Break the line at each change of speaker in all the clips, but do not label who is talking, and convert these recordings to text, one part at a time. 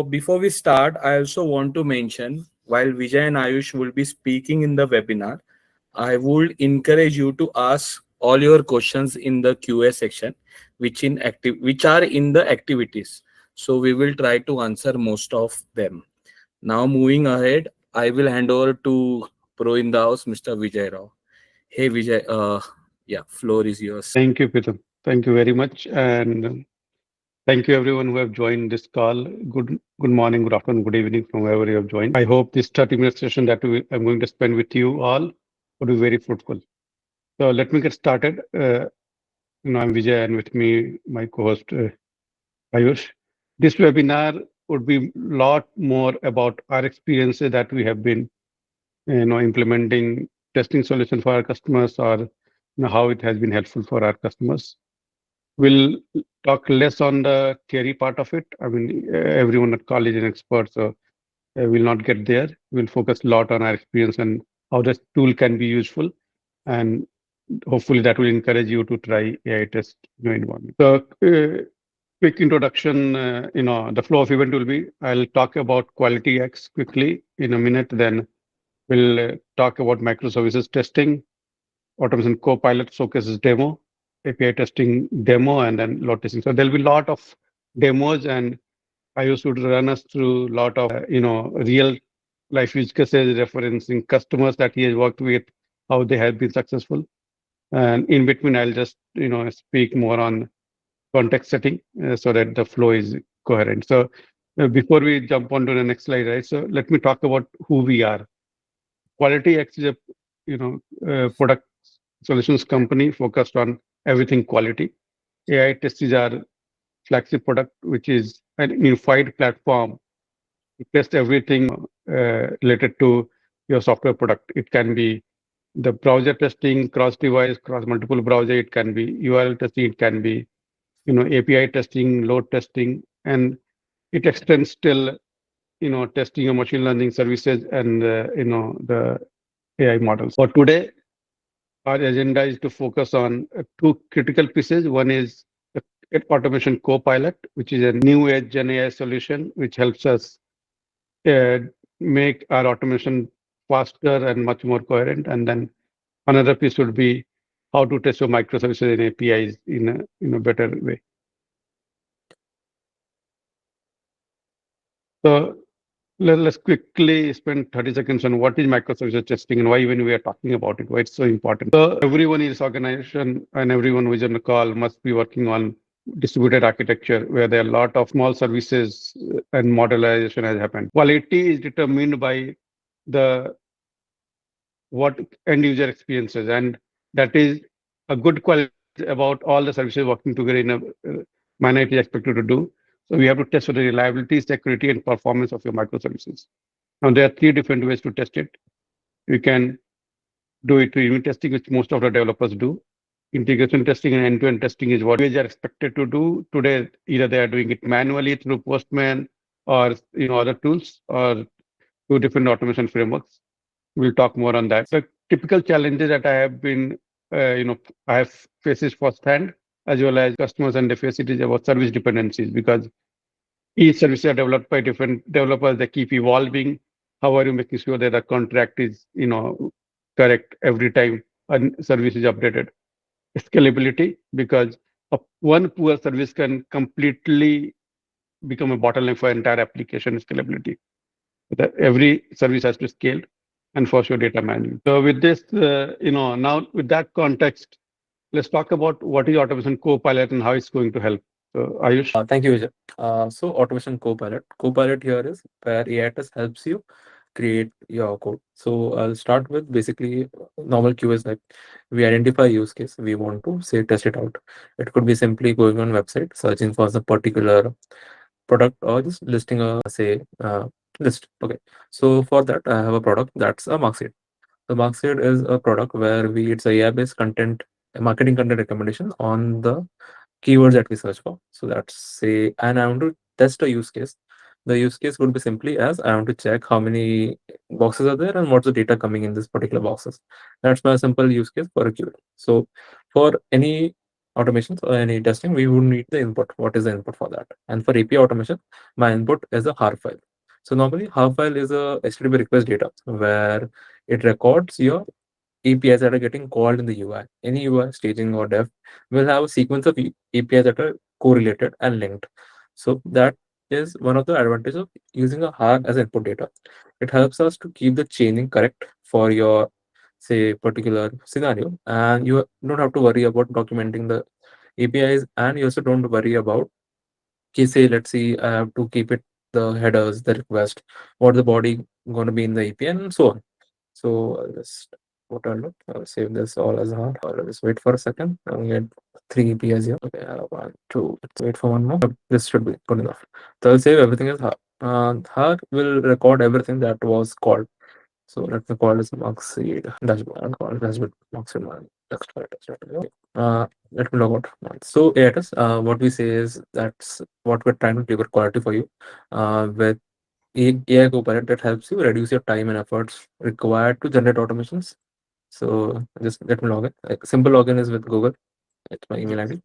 Before we start, I also want to mention while Vijay and Ayush will be speaking in the webinar, I would encourage you to ask all your questions in the QA section, which are in the activities. So we will try to answer most of them. Now moving ahead, I will hand over to Pro in the house, Mr. Vijay Rao. Hey Vijay, yeah, floor is yours.
Thank you, Pritam. Thank you very much. And thank you everyone who have joined this call. Good morning, good afternoon, good evening from wherever you have joined. I hope this 30-minute session that I'm going to spend with you all would be very fruitful. So let me get started. I'm Vijay and with me, my co-host Ayush. This webinar would be a lot more about our experiences that we have been implementing testing solution for our customers or how it has been helpful for our customers. We'll talk less on the theory part of it. I mean, everyone at college is an expert, so we'll not get there. We'll focus a lot on our experience and how this tool can be useful, and hopefully that will encourage you to try AI test in your environment. So, quick introduction. The flow of event will be: I'll talk about QualityX quickly in a minute. Then we'll talk about microservices testing, automation Copilot showcases demo, API testing demo, and then load testing. So there'll be a lot of demos, and I used to run us through a lot of real life use cases, referencing customers that he has worked with, how they have been successful. And in between, I'll just speak more on context setting so that the flow is coherent. So before we jump on to the next slide, right? So let me talk about who we are. QualityX is a product solutions company focused on everything quality. AI Test is our flagship product, which is an unified platform to test everything related to your software product. It can be the browser testing, cross device, cross multiple browser. It can be URL testing. It can be API testing, load testing, and it extends till testing of machine learning services and the AI models. For today, our agenda is to focus on two critical pieces. One is the automation Copilot, which is a new age Gen AI solution, which helps us uh, make our automation faster and much more coherent. And then another piece would be how to test your microservices and APIs in a better way. So let's quickly spend 30 seconds on what is microservices testing and why even we are talking about it, why it's so important. So everyone in this organization and everyone who is on the call must be working on distributed architecture where there are a lot of small services and modularization has happened. Quality is determined by the what end user experiences, and that is a good quality about all the services working together in a manner it is expected to do. So we have to test for the reliability, security, and performance of your microservices. Now there are three different ways to test it. You can do it through unit testing, which most of the developers do. Integration testing and end-to-end testing is what are expected to do today. Either they are doing it manually through Postman or other tools or through different automation frameworks. We'll talk more on that. The typical challenges that I have been, I have faces firsthand, as well as customers and they face it is about service dependencies because each service are developed by different developers. They keep evolving. How are you making sure that the contract is, correct every time a service is updated? Scalability, because one poor service can completely become a bottleneck for entire application scalability. That every service has to scale and for sure data management. So with this, now with that context, let's talk about what is automation Copilot and how it's going to help. So Ayush.
Thank you, Vijay. So automation Copilot. Copilot here is where AI test helps you create your code. So I'll start with basically normal QA is like we identify use case we want to say test it out. It could be simply going on website, searching for the particular product or just listing a say list. Okay. So for that I have a product that's a Marxeed. The Marxeed is a product where it's a AI-based content marketing content recommendation on the keywords that we search for. So that's say, and I want to test a use case. The use case would be simply as I want to check how many boxes are there and what's the data coming in this particular boxes. That's my simple use case for a keyword. So for any automations or any testing, we would need the input. What is the input for that? And for API automation, my input is a har file. So normally har file is a HTTP request data where it records your APIs that are getting called in the UI. Any UI staging or dev will have a sequence of APIs that are correlated and linked. So that is one of the advantages of using a har as input data. It helps us to keep the chaining correct for your, say, particular scenario, and you don't have to worry about documenting the APIs, and you also don't worry about, okay, say, let's see, I have to keep it the headers, the request, what the body going to be in the API, and so on. So I'll just put a look. I'll save this all as hard. I'll just wait for a second. I'll get 3 APIs here. Okay, one, two. Let's wait for one more. This should be good enough. So I'll save everything as hard. Hard will record everything that was called. So let me call this Marxeed dashboard. I'll call it dashboard Marxeed one. Let me log out. So yeah, it is. What we say is that's what we're trying to deliver quality for you. With AI Copilot that helps you reduce your time and efforts required to generate automations. So just let me log in. Like, simple login is with Google. It's my email ID.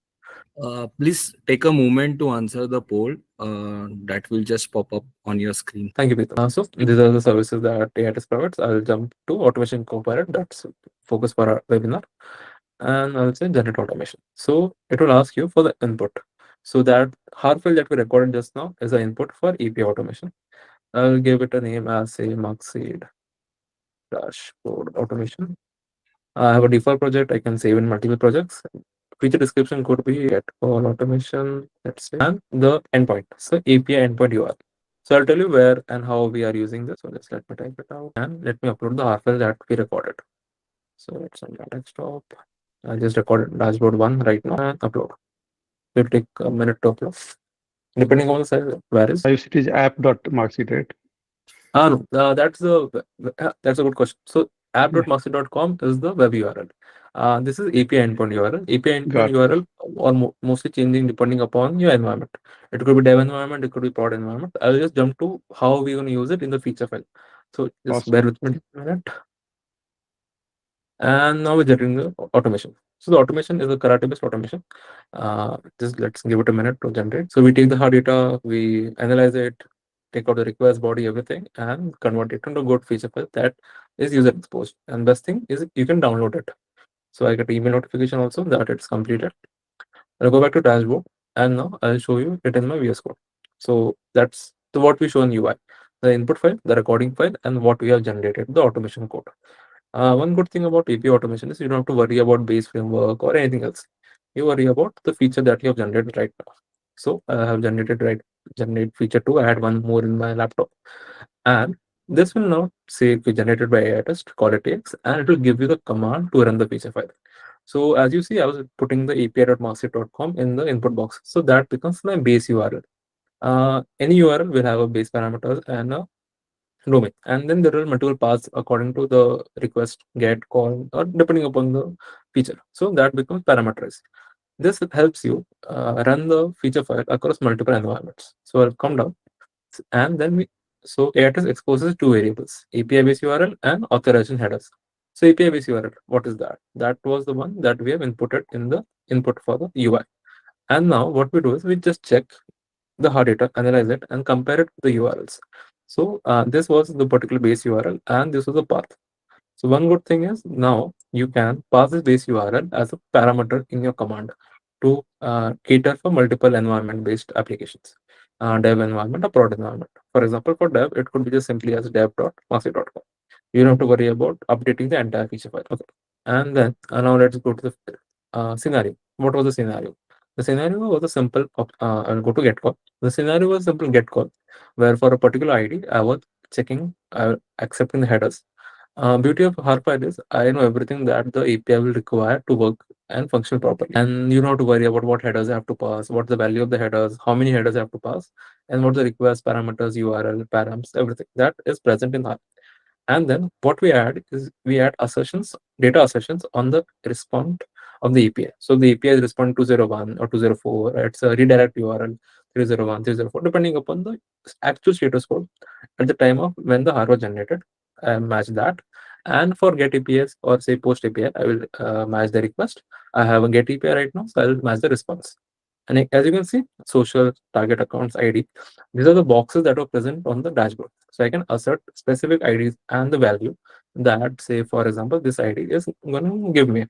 Please take a moment to answer the poll that will just pop up on your screen.
Thank you, Peter. So these are the services that AI provides. I'll jump to Automation Copilot. That's focus for our webinar. And I'll say generate automation. So it will ask you for the input. So that har file that we recorded just now is the input for API automation. I'll give it a name as, say, Marxeed dashboard automation. I have a default project. I can save in multiple projects. Feature description could be get call automation, let's say, and the endpoint. So API endpoint URL. So I'll tell you where and how we are using this. So just let me type it out and let me upload the RFL that we recorded. So it's on the desktop. I just recorded dashboard 1 right now and upload. It will take a minute to upload. Depending on the size, where is?
It is app.marxeed, right?
No, that's a good question. So app.master.com is the web URL. This is API endpoint URL. API endpoint
Got it.
URL mostly changing depending upon your environment. It could be dev environment, it could be prod environment. I'll just jump to how we're going to use it in the feature file. So just bear
Awesome.
with me a minute. And now we're generating the automation. So the automation is a karate-based automation. Just let's give it a minute to generate. So we take the hard data, we analyze it, take out the request body, everything, and convert it into a good feature file that is user exposed. And best thing is you can download it. So I get email notification also that it's completed. I'll go back to dashboard, and now I'll show you it in my VS Code. So that's what we show in UI: the input file, the recording file, and what we have generated, the automation code. One good thing about API automation is you don't have to worry about base framework or anything else. You worry about the feature that you have generated right now. So I have generate feature 2. I had one more in my laptop, and this will now say be generated by AI test QualityX, and it will give you the command to run the feature file. So as you see, I was putting the api.marxeed.com in the input box, so that becomes my base URL. Any URL will have a base parameters and a domain, and then there are multiple paths according to the request, get, call, or depending upon the feature. So that becomes parameterized. This helps you run the feature file across multiple environments. So I'll come down, and then so AITest exposes two variables: API base URL and authorization headers. So API base URL, what is that? That was the one that we have inputted in the input for the UI. And now what we do is we just check the hard data, analyze it, and compare it to the URLs. So this was the particular base URL, and this was the path. So one good thing is now you can pass this base URL as a parameter in your command to cater for multiple environment-based applications, dev environment or prod environment. For example, for dev, it could be just simply as dev.master.com. You don't have to worry about updating the entire feature file. Okay. And then now let's go to the scenario. What was the scenario? The scenario was a simple, I'll go to get call. The scenario was simple get call, where for a particular ID, I was checking, accepting the headers. Beauty of Harpile is I know everything that the API will require to work and function properly. And you don't have to worry about what headers I have to pass, what the value of the headers, how many headers I have to pass, and what the request parameters, URL, params, everything that is present in Harp. And then what we add is we add assertions, data assertions on the response of the API. So the API is respond 201 or 204. It's a redirect URL 301, 304, depending upon the actual status code at the time of when the R was generated. Match that. And for get APIs or say post API, I will match the request. I have a get API right now, so I will match the response. And as you can see, social target accounts ID, these are the boxes that are present on the dashboard. So I can assert specific IDs and the value that, say, for example, this ID is going to give me.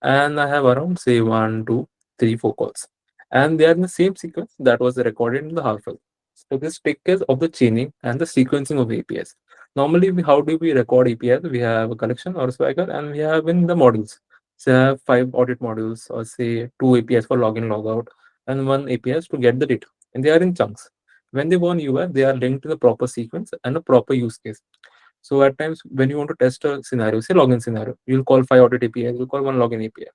And I have around, say, 1, 2, 3, 4 calls. And they are in the same sequence that was recorded in the half-file. So this take care of the chaining and the sequencing of APIs. Normally, how do we record APIs? We have a collection or Swagger, and we have in the modules. So I have 5 audit modules, or say 2 APIs for login, logout, and 1 APIs to get the data. And they are in chunks. When they go on UI, they are linked to the proper sequence and a proper use case. So at times when you want to test a scenario, say login scenario, you'll call 5 audit APIs, you'll call 1 login API.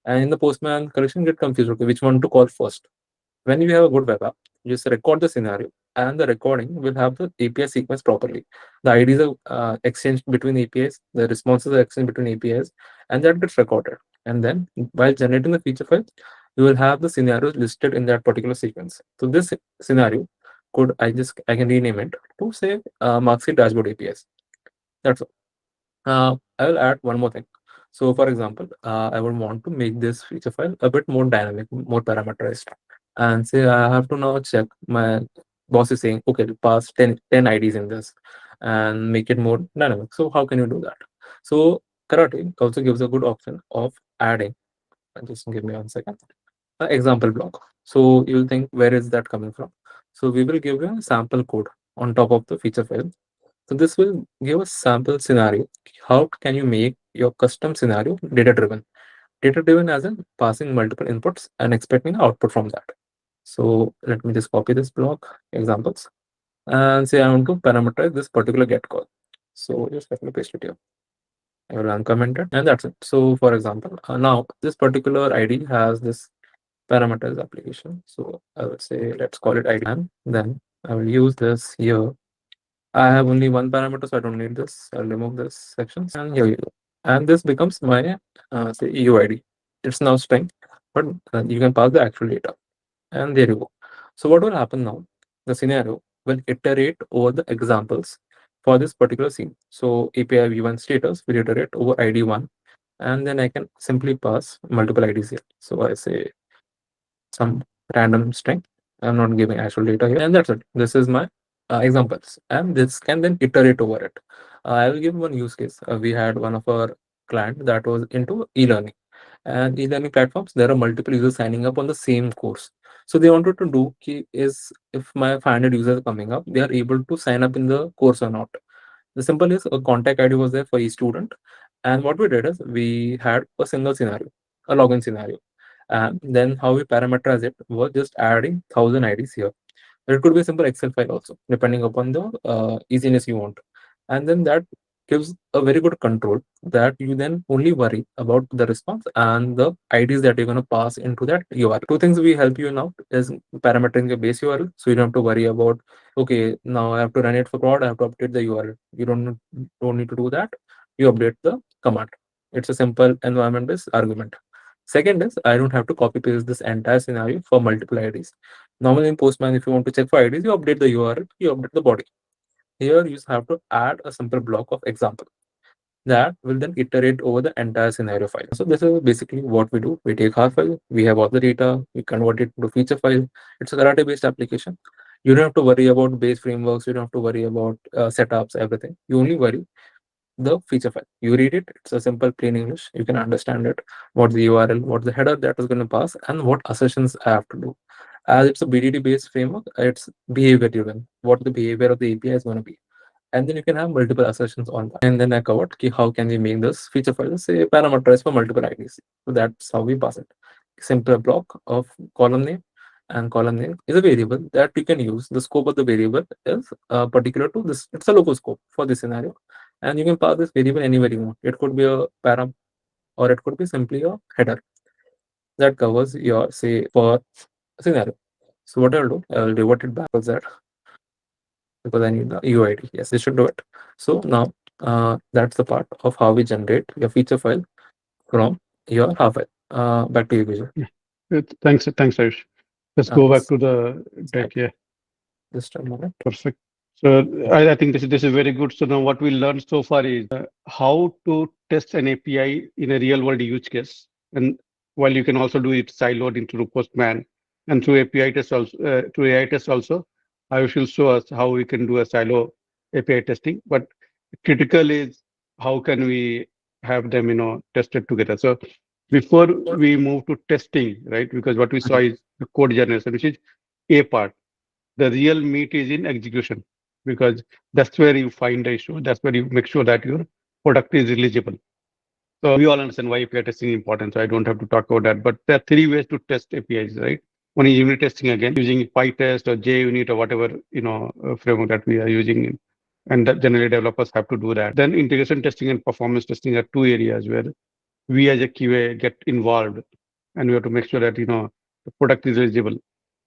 And in the Postman collection, get confused. Okay, which one to call first? When you have a good web app, you just record the scenario, and the recording will have the API sequence properly. The IDs are exchanged between APIs, the responses are exchanged between APIs, and that gets recorded. And then while generating the feature file, you will have the scenarios listed in that particular sequence. So this scenario could I can rename it to say Marxeed dashboard APIs. That's all. I will add one more thing. So, for example, I would want to make this feature file a bit more dynamic, more parameterized. And say I have to now check my boss is saying, okay, pass 10 IDs in this and make it more dynamic. So, how can you do that? So, Karate also gives a good option of adding, just give me 1 second, an example block. So, you'll think, where is that coming from? So, we will give you a sample code on top of the feature file. So this will give a sample scenario. How can you make your custom scenario data driven? Data driven as in passing multiple inputs and expecting output from that. So let me just copy this block examples and say I want to parameterize this particular get call. So just let me paste it here. I will uncomment it, and that's it. So for example, now this particular ID has this parameters application. So I would say let's call it ID, and then I will use this here. I have only one parameter, so I don't need this. I'll remove this section, and here you go. And this becomes my say UID. It's now string, but you can pass the actual data, and there you go. So what will happen now? The scenario will iterate over the examples for this particular scene. So API v1 status will iterate over ID1, and then I can simply pass multiple IDs here. So I say some random string. I'm not giving actual data here, and that's it. This is my examples, and this can then iterate over it. I will give one use case. We had one of our client that was into e-learning, and e-learning platforms. There are multiple users signing up on the same course. So they wanted to do is if my 500 users are coming up, they are able to sign up in the course or not. The simple is a contact ID was there for each student, and what we did is we had a single scenario, a login scenario. And then how we parameterize it was just adding 1,000 IDs here. It could be a simple Excel file also, depending upon the easiness you want. And then that gives a very good control that you then only worry about the response and the IDs that you're going to pass into that URL. Two things we help you now is parametering your base URL. So you don't have to worry about, okay, now I have to run it for prod, I have to update the URL. You don't need to do that. You update the command. It's a simple environment-based argument. Second is I don't have to copy paste this entire scenario for multiple IDs. Normally in Postman, if you want to check for IDs, you update the URL, you update the body. Here you have to add a simple block of example that will then iterate over the entire scenario file. So this is basically what we do. We take our file, we have all the data, we convert it to feature file. It's a Karate based application. You don't have to worry about base frameworks, you don't have to worry about setups, everything. You only worry the feature file. You read it, it's a simple plain English. You can understand it. What's the URL, what's the header that is going to pass, and what assertions I have to do. As it's a BDD based framework, it's behavior driven. What the behavior of the API is going to be. And then you can have multiple assertions on that. And then I covered how can we make this feature file, say parameterize for multiple IDs. So that's how we pass it. Simple block of column name, and column name is a variable that you can use. The scope of the variable is particular to this. It's a local scope for this scenario, and you can pass this variable anywhere you want. It could be a param, or it could be simply a header that covers your say for scenario. So what I'll do, I'll revert it back to that because I need the UID. Yes, this should do it. So now that's the part of how we generate your feature file from your half file. Back to you, Vijay.
Thanks, Ayush. Let's go back
Yes,
to the deck. Yeah,
just a moment.
perfect. So I think this is very good. So now what we learned so far is how to test an API in a real world use case. And while you can also do it siloed into Postman and through API test also, through AI test also, I will show us how we can do a silo API testing. But critical is how can we have them, tested together. So before we move to testing, right? Because what we saw is the code generation, which is a part. The real meat is in execution because that's where you find the issue. That's where you make sure that your product is eligible. So we all understand why API testing is important. So I don't have to talk about that. But there are three ways to test APIs, right? One is unit testing again, using PyTest or JUnit or whatever framework that we are using, and that generally developers have to do that. Then integration testing and performance testing are two areas where we as a QA get involved, and we have to make sure that the product is eligible.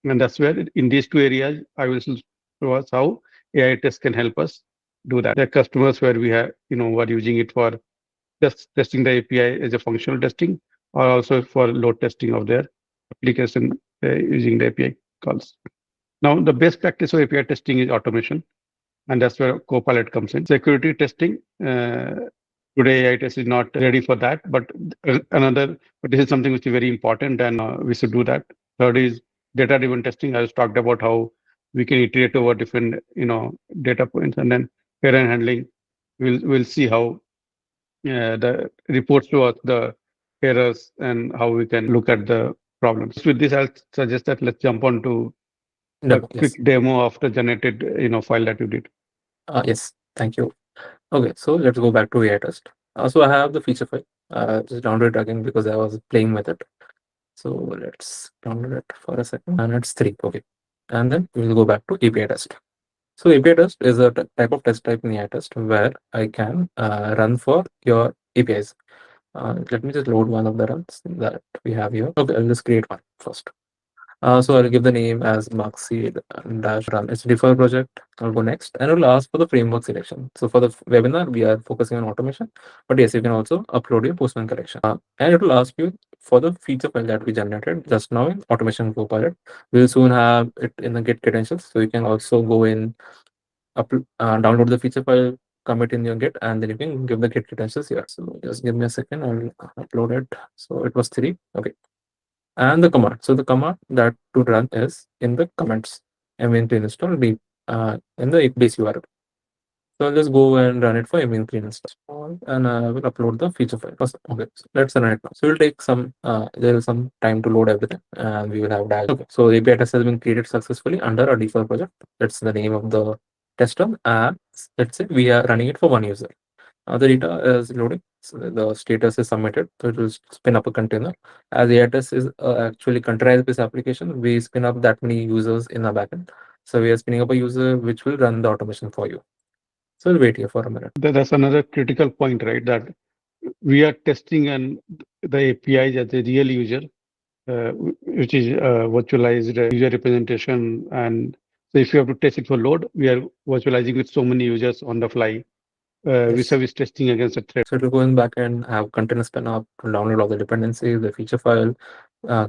And that's where in these two areas, I will show us how AI test can help us do that. There are customers where we have, who are using it for just testing the API as a functional testing, or also for load testing of their application using the API calls. Now, the best practice of API testing is automation, and that's where Copilot comes in. Security testing. Today, AI test is not ready for that, but but this is something which is very important, and we should do that. Third is data-driven testing. I just talked about how we can iterate over different, data points, and then error handling. We'll see how the reports to us the errors and how we can look at the problems. With this, I'll suggest that let's jump on to a
Demo,
quick
yes.
demo of the generated, file that you did.
Yes, thank you. Okay, so let's go back to AI test. So I have the feature file. Just download it again because I was playing with it. So let's download it for a second. And it's 3. Okay. And then we'll go back to API test. So API test is a type of test type in AI test where I can run for your APIs. Let me just load one of the runs that we have here. Okay, I'll just create one first. So I'll give the name as Marxeed dash run. It's a default project. I'll go next and it'll ask for the framework selection. So for the webinar, we are focusing on automation, but yes, you can also upload your Postman collection. And it will ask you for the feature file that we generated just now in Automation Copilot. We'll soon have it in the Git credentials. So you can also go in, download the feature file, commit in your Git, and then you can give the Git credentials here. So just give me a second. I'll upload it. So it was 3. Okay. And the command. So the command that to run is in the comments mvn clean install in the base URL. So I'll just go and run it for mvn clean install and I will upload the feature file. Okay, so let's run it now. So it will take some there is some time to load everything and we will have that. Okay, so API test has been created successfully under a default project. That's the name of the tester, and let's say we are running it for one user. The data is loading. So the status is submitted. So it will spin up a container. As AITest is actually containerized based application, we spin up that many users in the backend. So we are spinning up a user which will run the automation for you. So we'll wait here for a minute.
That's another critical point, right? That we are testing and the APIs as a real user, which is virtualized user representation. And so if you have to test it for load, we are virtualizing with so many users on the fly.
Yes.
Service testing against a threat.
So it will go in back and have container spin up to download all the dependencies, the feature file,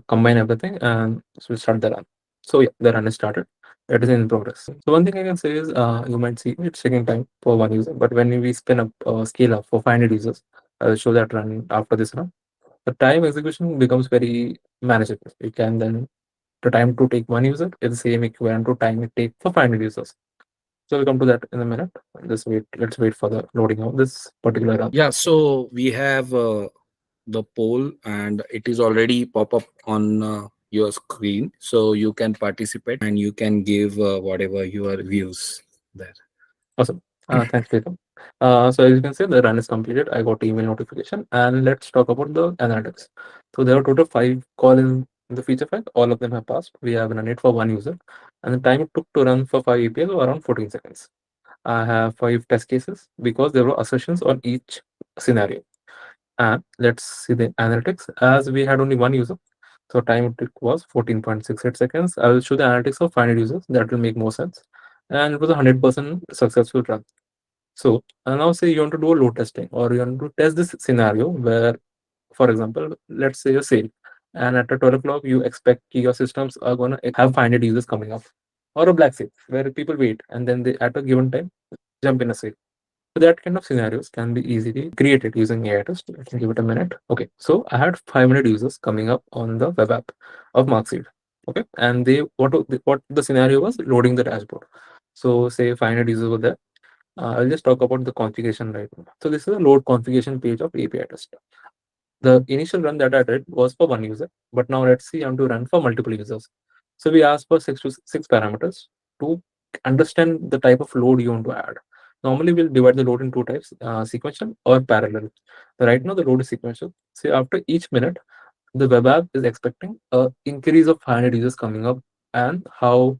combine everything, and so we'll start the run. So yeah, the run is started. It is in progress. So one thing I can say is you might see it's taking time for one user, but when we spin up scale up for 500 users, I'll show that run after this run. The time execution becomes very manageable. You can then the time to take one user is the same equivalent to time it takes for 500 users. So we'll come to that in a minute. Just wait. Let's wait for the loading of this particular run.
Yeah, so we have the poll and it is already pop up on your screen, so you can participate and you can give whatever your views there.
Awesome. Thanks, Pritam. So as you can see, the run is completed. I got email notification, and let's talk about the analytics. So there are total 5 calls in the feature file. All of them have passed. We have run it for one user, and the time it took to run for 5 APIs was around 14 seconds. I have 5 test cases because there were assertions on each scenario. And let's see the analytics. As we had only one user, so time it took was 14.68 seconds. I will show the analytics of 500 users. That will make more sense. And it was a 100% successful run. So now say you want to do a load testing or you want to test this scenario where, for example, let's say a sale, and at 12 o'clock you expect your systems are going to have 500 users coming up. or a black safe where people wait and then they at a given time jump in a safe. So that kind of scenarios can be easily created using AI test. Let me give it a minute. Okay, so I had 500 users coming up on the web app of Marxeed. Okay, and they what the scenario was loading the dashboard. So say 500 users were there. I'll just talk about the configuration right now. So this is a load configuration page of API test. The initial run that I did was for one user, but now let's see I'm to run for multiple users. So we ask for six parameters to understand the type of load you want to add. Normally we'll divide the load in two types, sequential or parallel. So right now the load is sequential. So after each minute, the web app is expecting a increase of 500 users coming up and how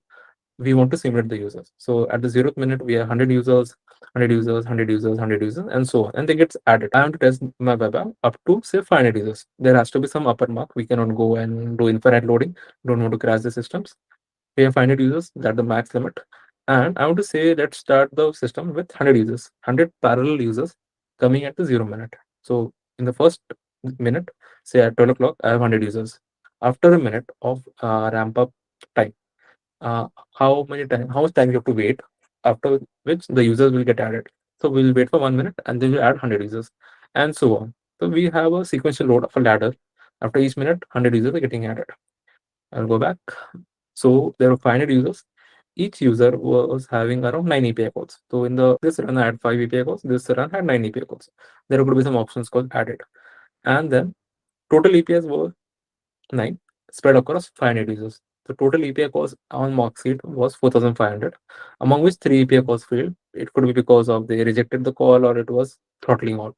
we want to simulate the users. So at the 0th minute, we have 100 users, 100 users, 100 users, 100 users, and so on. And they gets added. I want to test my web app up to say 500 users. There has to be some upper mark. We cannot go and do infinite loading. Don't want to crash the systems. We have 500 users, that's the max limit. And I want to say let's start the system with 100 users, 100 parallel users coming at the 0 minute. So in the first minute, say at 12 o'clock, I have 100 users. After a minute of ramp up time, how much time you have to wait, after which the users will get added. So we'll wait for 1 minute and then we'll add 100 users and so on. So we have a sequential load of a ladder. After each minute, 100 users are getting added. I'll go back. So there were 500 users. Each user was having around 9 API calls. So in the this run I had 5 API calls. This run had 9 API calls. There could be some options called added. And then total APIs were 9 spread across 500 users. The total API calls on Marxeed was 4,500, among which 3 API calls failed. It could be because of they rejected the call or it was throttling out.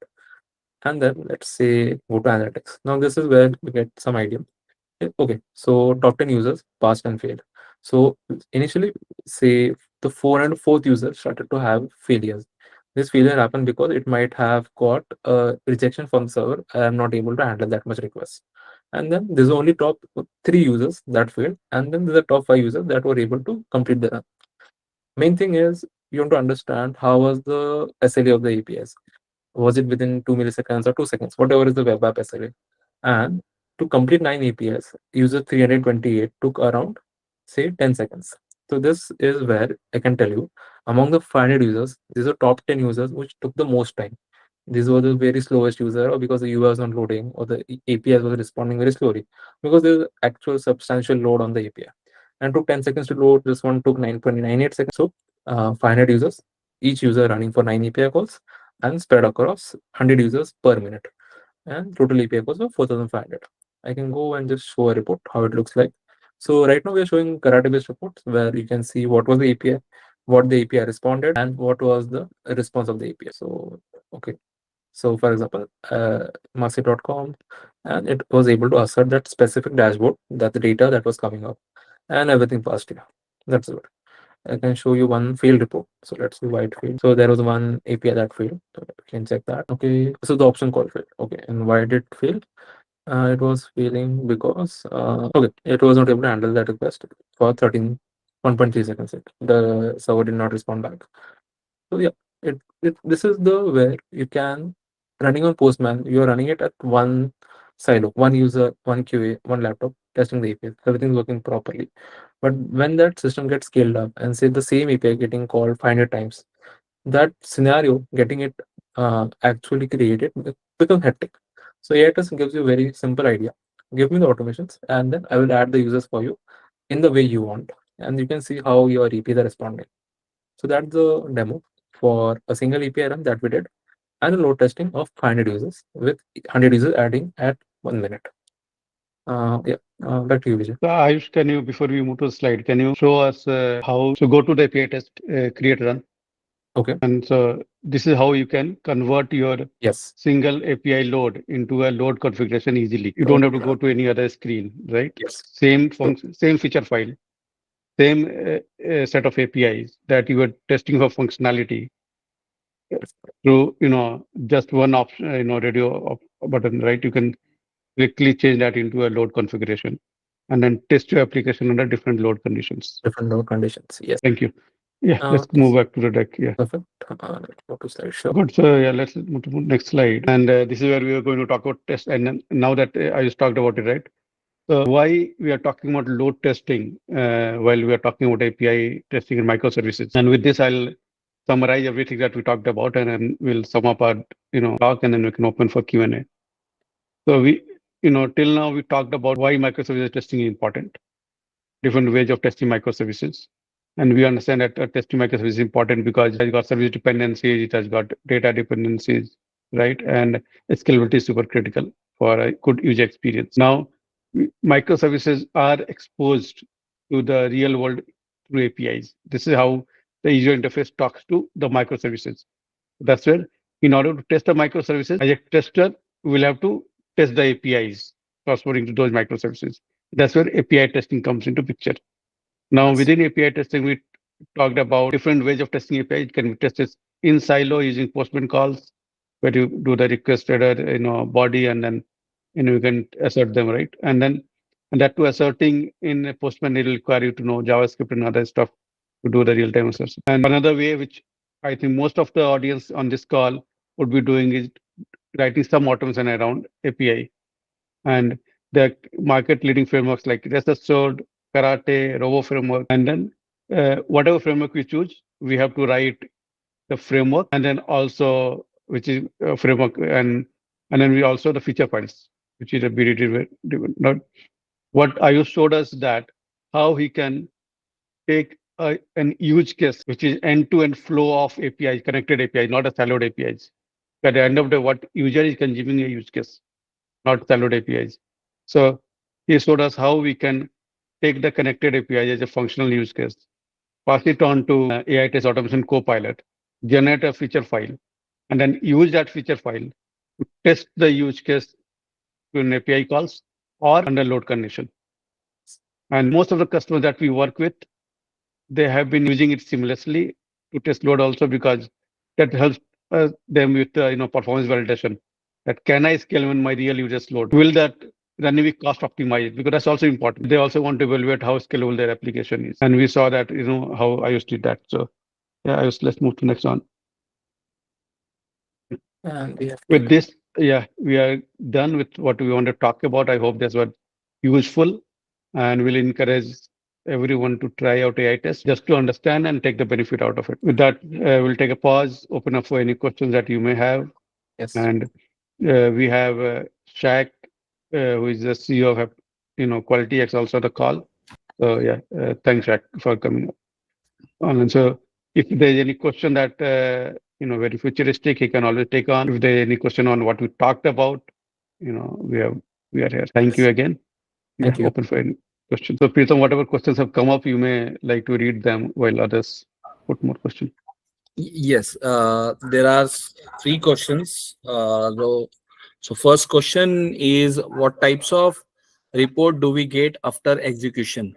And then let's say go to analytics. Now this is where we get some idea. Okay, so top 10 users passed and failed. So initially, say the 404th user started to have failures. This failure happened because it might have got a rejection from the server. I am not able to handle that much requests. And then there's only top 3 users that failed, and then there's the top 5 users that were able to complete the run. Main thing is you want to understand how was the SLA of the APIs. Was it within 2 milliseconds or 2 seconds, whatever is the web app SLA. And to complete 9 APIs, user 328 took around, say, 10 seconds. So this is where I can tell you, among the 500 users, these are top 10 users which took the most time. These were the very slowest user, or because the UI was not loading, or the APIs was responding very slowly, because there's actual substantial load on the API. And took 10 seconds to load. This one took 9.98 seconds. So 500 users, each user running for 9 API calls and spread across 100 users per minute. And total API calls of 4,500. I can go and just show a report how it looks like. So right now we are showing karate-based reports where you can see what was the API, what the API responded, and what was the response of the API. So okay. So for example, Marxeed.com, and it was able to assert that specific dashboard, that the data that was coming up, and everything passed here. That's it. I can show you one failed report. So let's see why it failed. So there was one API that failed. So we can check that. Okay. So the option called failed. Okay. And why did it fail? It was failing because okay, it was not able to handle that request for 1.3 seconds. The server did not respond back. So yeah, it this is the where you can running on Postman. You are running it at one silo, one user, one QA, one laptop, testing the API. Everything's working properly. But when that system gets scaled up and say the same API getting called 500 times, that scenario getting it actually created becomes hectic. So AITest gives you a very simple idea. Give me the automations, and then I will add the users for you in the way you want, and you can see how your APIs are responding. So that's the demo for a single API run that we did, and a load testing of 500 users with 100 users adding at 1 minute. Yeah, back to you, Vijay.
So Ayush, can you, before we move to the slide, can you show us how, so go to the API test, create run.
Okay.
And so this is how you can convert your
Yes.
single API load into a load configuration easily. You don't have to go to any other screen, right?
Yes.
Same function, same feature file, same set of APIs that you are testing for functionality
Yes.
through, just one option, button, right? You can quickly change that into a load configuration and then test your application under different load conditions.
Different load conditions. Yes.
Thank you. Yeah, let's
Yes.
move back to the deck. Yeah.
Perfect. Let's go to slideshow.
Good. So yeah, let's move to next slide. And this is where we are going to talk about test. And then, now that I just talked about it, right? So why we are talking about load testing while we are talking about API testing and microservices. And with this, I'll summarize everything that we talked about, and then we'll sum up our talk, and then we can open for Q&A. So till now we talked about why microservices testing is important, different ways of testing microservices. And we understand that testing microservices is important because it has got service dependencies, it has got data dependencies, right? And scalability is super critical for a good user experience. Now, microservices are exposed to the real world through APIs. This is how the user interface talks to the microservices. That's where, in order to test the microservices, as a tester, we will have to test the APIs corresponding to those microservices. That's where API testing comes into picture. Now,
Yes.
within API testing, we talked about different ways of testing API. It can be tested in silo using postman calls, where you do the request header, body, and then you can assert them, right? And that to asserting in a postman, it will require you to know JavaScript and other stuff to do the real-time assertion. And another way, which I think most of the audience on this call would be doing, is writing some automation around API. And the market leading frameworks like Rest Assured, Karate, Robo framework, and then whatever framework we choose, we have to write the framework, and then also which is a framework, and then we also the feature files, which is a BDD. Not what Ayush showed us, that how he can take an use case, which is end-to-end flow of APIs, connected APIs, not a siloed APIs. At the end of the what user is consuming a use case, not siloed APIs. So he showed us how we can take the connected API as a functional use case, pass it on to AI test automation Copilot, generate a feature file, and then use that feature file to test the use case to an API calls or under load condition. And most of the customers that we work with, they have been using it seamlessly to test load also, because that helps them with performance validation. That can I scale when my real users load? Will that running be cost optimized? Because that's also important. They also want to evaluate how scalable their application is. And we saw that, how iOS did that. So yeah, iOS, let's move to next one.
And we have
With this, yeah, we are done with what we want to talk about. I hope this was useful, and will encourage everyone to try out AI test just to understand and take the benefit out of it. With that, we'll take a pause, open up for any questions that you may have.
yes.
And we have Shaq, who is the CEO of QualityX, also the call. So yeah, thanks Shaq for coming on. And so if there's any question that very futuristic, he can always take on. If there's any question on what we talked about, we are here. Thank you again.
Thank you.
Open for any questions. So Pritam, whatever questions have come up, you may like to read them while others put more questions.
Yes, there are three questions. So first question is, what types of report do we get after execution?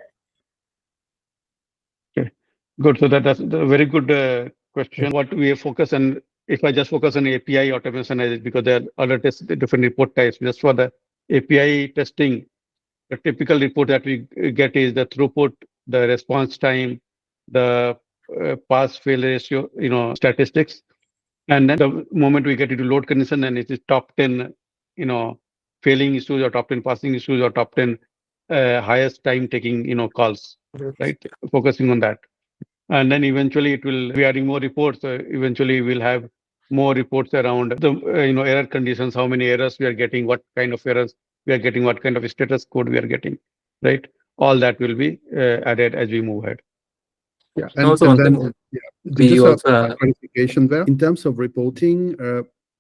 Okay, good. So that's a very good question. What we focus on, if I just focus on API automation, because there are other different report types. Just for the API testing, the typical report that we get is the throughput, the response time, the pass-fail ratio, statistics. And then the moment we get into load condition, and it is top 10, failing issues, or top 10 passing issues, or top 10 highest time taking, calls, right? Focusing on that. And then eventually it will be adding more reports. Eventually we'll have more reports around the, error conditions, how many errors we are getting, what kind of errors we are getting, what kind of status code we are getting, right? All that will be added as we move ahead.
Yeah,
Also,
and then
one thing,
just
we
a
also have,
clarification there. In terms of reporting,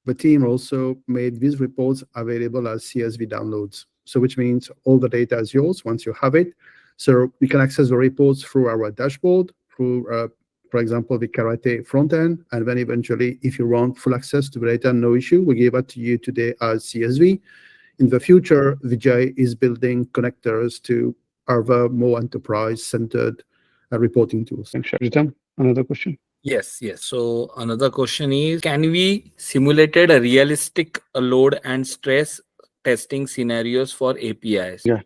the team also made these reports available as CSV downloads. So which means all the data is yours once you have it. So you can access the reports through our dashboard, through, for example, the Karate front end. And then eventually, if you want full access to the data, no issue, we give it to you today as CSV. In the future, Vijay is building connectors to other more enterprise-centered reporting tools.
Thanks, Ritam. Another question?
Yes. So another question is, can we simulated a realistic load and stress testing scenarios for APIs?
Yeah.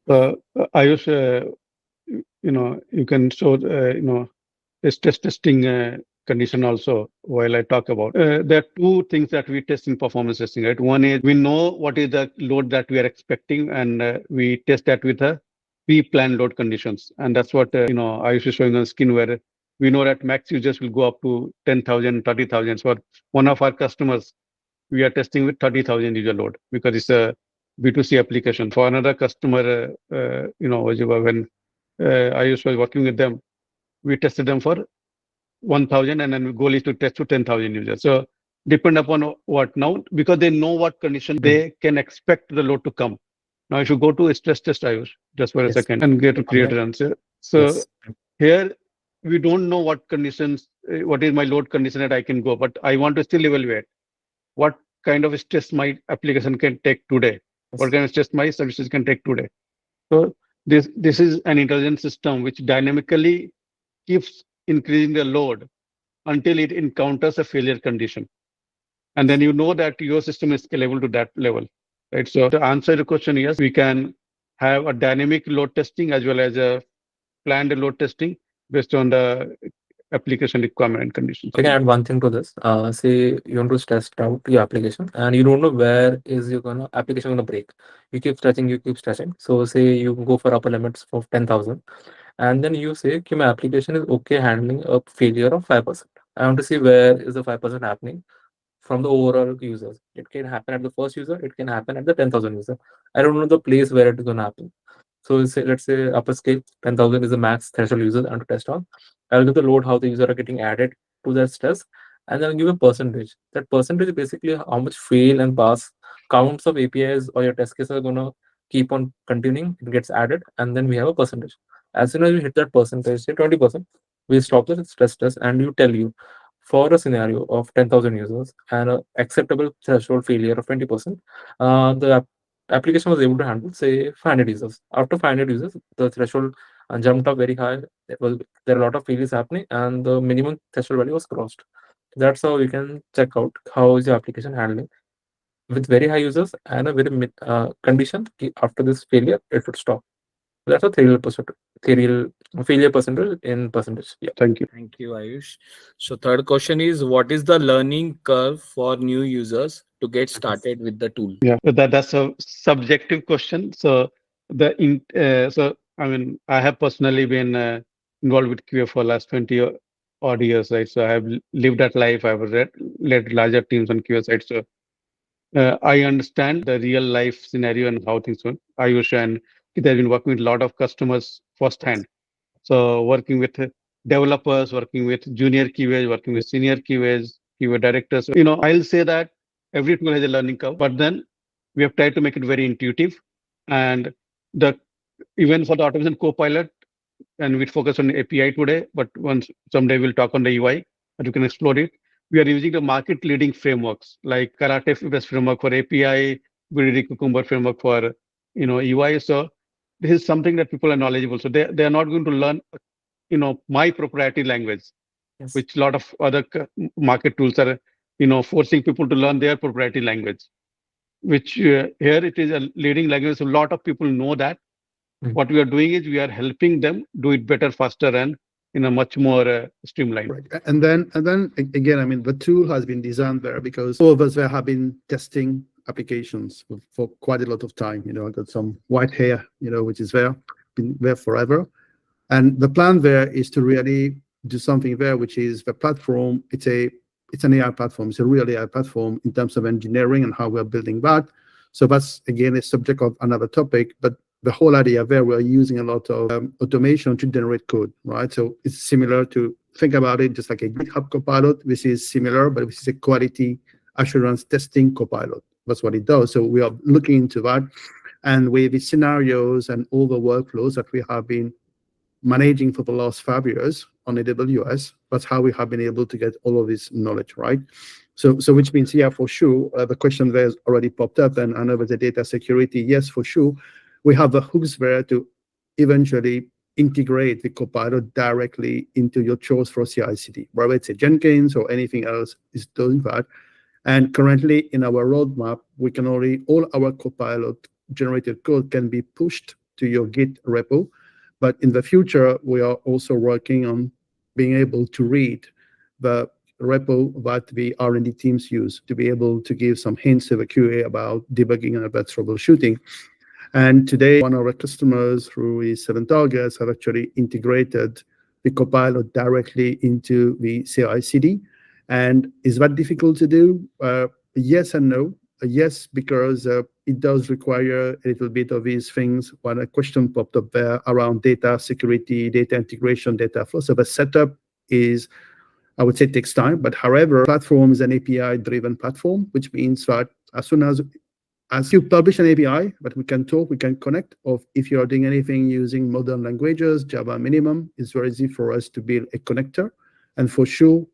Ayush, you can show, stress testing condition also while I talk about. There are two things that we test in performance testing, right? One is we know what is the load that we are expecting, and we test that with a pre-planned load conditions. And that's what, I used to showing on screen where we know that max users will go up to 10,000, 30,000. So one of our customers, we are testing with 30,000 user load because it's a B2C application. For another customer, when I was working with them, we tested them for 1,000, and then the goal is to test to 10,000 users. So depend upon what now, because they know what condition they can expect the load to come. Now, if you go to a stress test, Ayush, just for a
Yes.
second, and get to create an answer. So
Yes.
here we don't know what conditions, what is my load condition that I can go, but I want to still evaluate what kind of stress my application can take today, what kind of stress my services can take today. So this is an intelligent system which dynamically keeps increasing the load until it encounters a failure condition. And then you know that your system is scalable to that level, right? So to answer the question, yes, we can have a dynamic load testing as well as a planned load testing based on the application requirement and conditions.
I can add one thing to this. Say you want to test out your application and you don't know where is your application gonna break. You keep stretching. So say you go for upper limits of 10,000, and then you say, okay, my application is okay handling a failure of 5%. I want to see where is the 5% happening from the overall users. It can happen at the first user, it can happen at the 10,000 user. I don't know the place where it is gonna happen. So let's say upper scale 10,000 is the max threshold user and to test on. I'll give the load how the user are getting added to that stress, and then I'll give a percentage. That percentage is basically how much fail and pass counts of APIs or your test cases are gonna keep on continuing. It gets added, and then we have a percentage. As soon as we hit that percentage, say 20%, we stop the stress test and you tell you for a scenario of 10,000 users and an acceptable threshold failure of 20%, the application was able to handle, say, 500 users. After 500 users, the threshold jumped up very high. There are a lot of failures happening, and the minimum threshold value was crossed. That's how you can check out how is your application handling with very high users and a very condition. After this failure, it should stop. That's a theoretical failure percentage in percentage. Yeah.
Thank you.
Thank you, Ayush. So third question is, what is the learning curve for new users to get started with the tool?
Yeah, that's a subjective question. So I mean, I have personally been involved with QA for last 20 odd years, right? So I have lived that life. I've led larger teams on QA side. So I understand the real life scenario and how things work. Ayush and Kit have been working with a lot of customers firsthand. So working with developers, working with junior QAs, working with senior QAs, QA directors. I'll say that every tool has a learning curve, but then we have tried to make it very intuitive. And the even for the automation Copilot, and we focus on API today, but once someday we'll talk on the UI, but you can explore it. We are using the market leading frameworks like Karate best framework for API, BDD Cucumber framework for UI. So this is something that people are knowledgeable. So they are not going to learn my proprietary language,
Yes.
which a lot of other market tools are forcing people to learn their proprietary language, which here it is a leading language. So a lot of people know that. What we are doing is we are helping them do it better, faster, and in a much more streamlined.
Right. And then again, I mean, the tool has been designed there because all of us there have been testing applications for quite a lot of time. I got some white hair, which is there, been there forever. And the plan there is to really do something there, which is the platform. It's an AI platform. It's a real AI platform in terms of engineering and how we're building that. So that's, again, a subject of another topic. But the whole idea there, we're using a lot of automation to generate code, right? So it's similar to, think about it just like a GitHub Copilot. This is similar, but this is a quality assurance testing Copilot. That's what it does. So we are looking into that. And with the scenarios and all the workflows that we have been managing for the last 5 years on AWS, that's how we have been able to get all of this knowledge, right? So which means, yeah, for sure, the question there has already popped up, and I know with the data security, yes, for sure, we have the hooks there to eventually integrate the Copilot directly into your chores for CI/CD, whether it's a Jenkins or anything else is doing that. And currently in our roadmap, we can all our Copilot generated code can be pushed to your Git repo. But in the future, we are also working on being able to read the repo that the R&D teams use to be able to give some hints to the QA about debugging and about troubleshooting. And today, one of our customers through his 7 targets have actually integrated the Copilot directly into the CI/CD. And is that difficult to do? Yes and no. Yes, because it does require a little bit of these things. When a question popped up there around data security, data integration, data flow. So the setup is, I would say, takes time. But however, platform is an API-driven platform, which means that as soon as you publish an API, but we can talk, we can connect, or if you're doing anything using modern languages, Java minimum, it's very easy for us to build a connector. And for sure,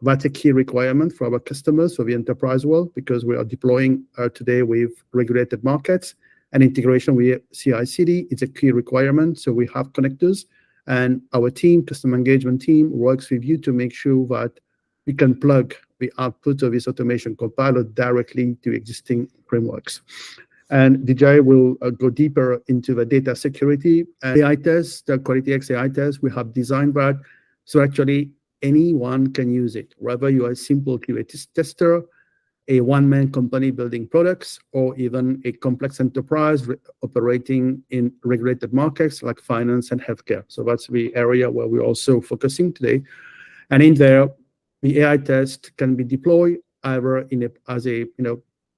that's a key requirement for our customers, for the enterprise world, because we are deploying today with regulated markets, and integration with CI/CD. It's a key requirement. So we have connectors, and our team, customer engagement team, works with you to make sure that we can plug the output of this automation Copilot directly to existing frameworks. And DJ will go deeper into the data security and AI test, the QualityX-aiTest. We have designed that so actually anyone can use it, whether you are a simple QA tester, a one-man company building products, or even a complex enterprise operating in regulated markets like finance and healthcare. So that's the area where we're also focusing today. And in there, the AI test can be deployed either as a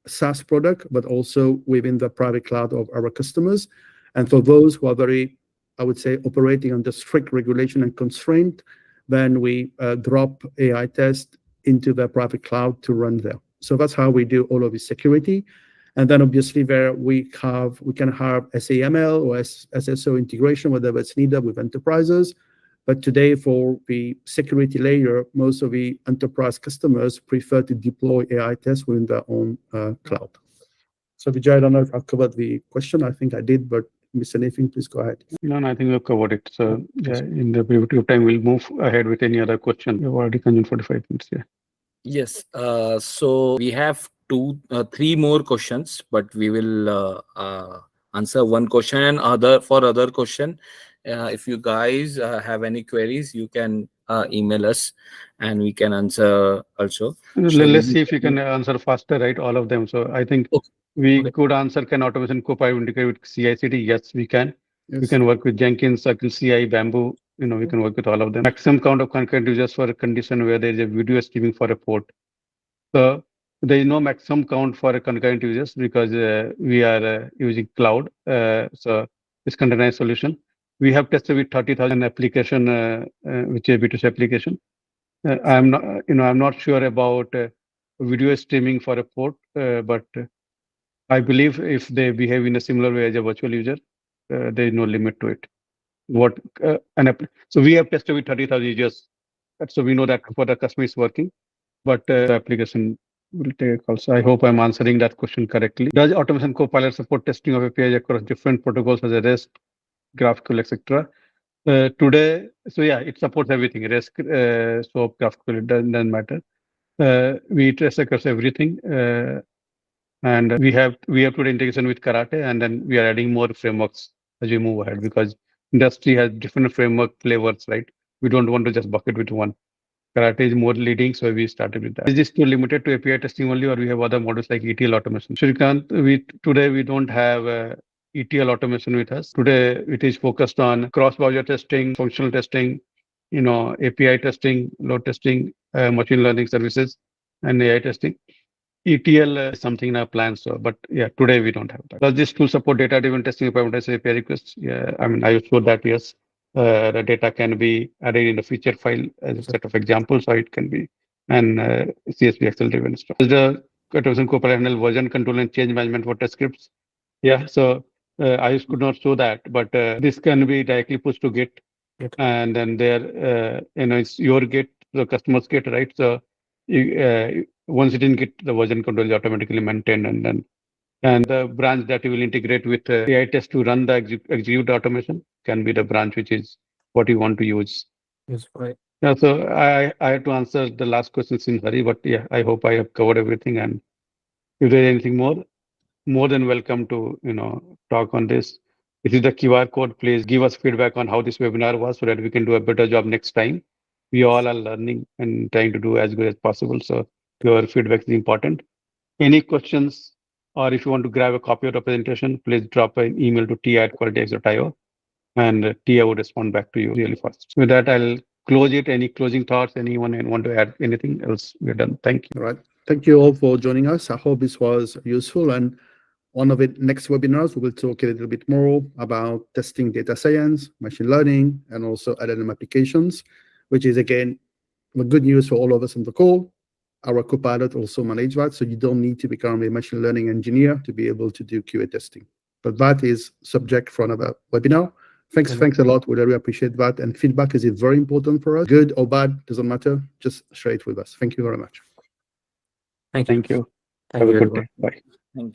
SaaS product, but also within the private cloud of our customers. And for those who are very, I would say, operating under strict regulation and constraint, then we drop AI test into the private cloud to run there. So that's how we do all of the security. And then obviously there we can have SAML or SSO integration, whatever it's needed with enterprises. But today for the security layer, most of the enterprise customers prefer to deploy AI tests within their own cloud. So Vijay, I don't know if I covered the question. I think I did, but miss anything, please go ahead.
No, I think we've covered it. So yeah, in the brevity of time, we'll move ahead with any other question. We've already consumed 45 minutes. Yeah.
Yes. So we have three more questions, but we will answer one question, and other question. If you guys have any queries, you can email us, and we can answer also.
Let's see if you can answer faster, right? All of them. So I think we could answer, can automation Copilot integrate with CI/CD? Yes, we can. Yes. We can work with Jenkins, Circle CI, Bamboo. We can work with all of them. Maximum count of concurrent users for a condition where there is a video streaming for a port. So there is no maximum count for a concurrent users because we are using cloud. So it's containerized solution. We have tested with 30,000 application, which is a B2C application. I'm not sure about video streaming for a port, but I believe if they behave in a similar way as a virtual user, there is no limit to it. So we have tested with 30,000 users, so we know that for the customer is working, but the application will take also. I hope I'm answering that question correctly. Does automation Copilot support testing of APIs across different protocols such as REST, GraphQL, etc.? Today, so yeah, it supports everything. REST, SOAP, GraphQL, it doesn't matter. We test across everything, and we have today integration with Karate, and then we are adding more frameworks as we move ahead because industry has different framework flavors, right? We don't want to just bucket with one. Karate is more leading, so we started with that. Is this too limited to API testing only, or we have other models like ETL automation? Shrikant, today we don't have ETL automation with us. Today it is focused on cross-browser testing, functional testing, API testing, load testing, machine learning services, and AI testing. ETL is something in our plans, but yeah, today we don't have that. Does this tool support data-driven testing if I want to say API requests? Yeah, I mean, I showed that, yes. The data can be added in the feature file as a set of examples, or it can be and CSV Excel-driven stuff. Does the automation Copilot handle version control and change management for test scripts? Yeah, so I could not show that, but this can be directly pushed to Git, and then there, it's your Git, the customer's Git, right? So once it in Git, the version control is automatically maintained, and the branch that you will integrate with AI test to run the execute automation can be the branch which is what you want to use.
Yes, right.
Yeah, so I have to answer the last questions in hurry, but yeah, I hope I have covered everything. And if there is anything more than welcome to talk on this. This is the QR code. Please give us feedback on how this webinar was so that we can do a better job next time. we all are learning and trying to do as good as possible. So your feedback is important. Any questions, or if you want to grab a copy of the presentation, please drop an email to tia@qualityx.io, and Tia would respond back to you really fast. With that, I'll close it. Any closing thoughts? Anyone want to add anything else? We're done. Thank you.
All right. Thank you all for joining us. I hope this was useful. And on the next webinars, we will talk a little bit more about testing data science, machine learning, and also LLM applications, which is, again, the good news for all of us on the call. Our Copilot also manages that, so you don't need to become a machine learning engineer to be able to do QA testing. But that is subject for another webinar. Thanks a lot. We really appreciate that. And feedback is very important for us. Good or bad, doesn't matter. Just share it with us. Thank you very much.
Thank you.
Thank you.
Thank
Have
you,
a good
everyone.
day. Bye.
Thank you.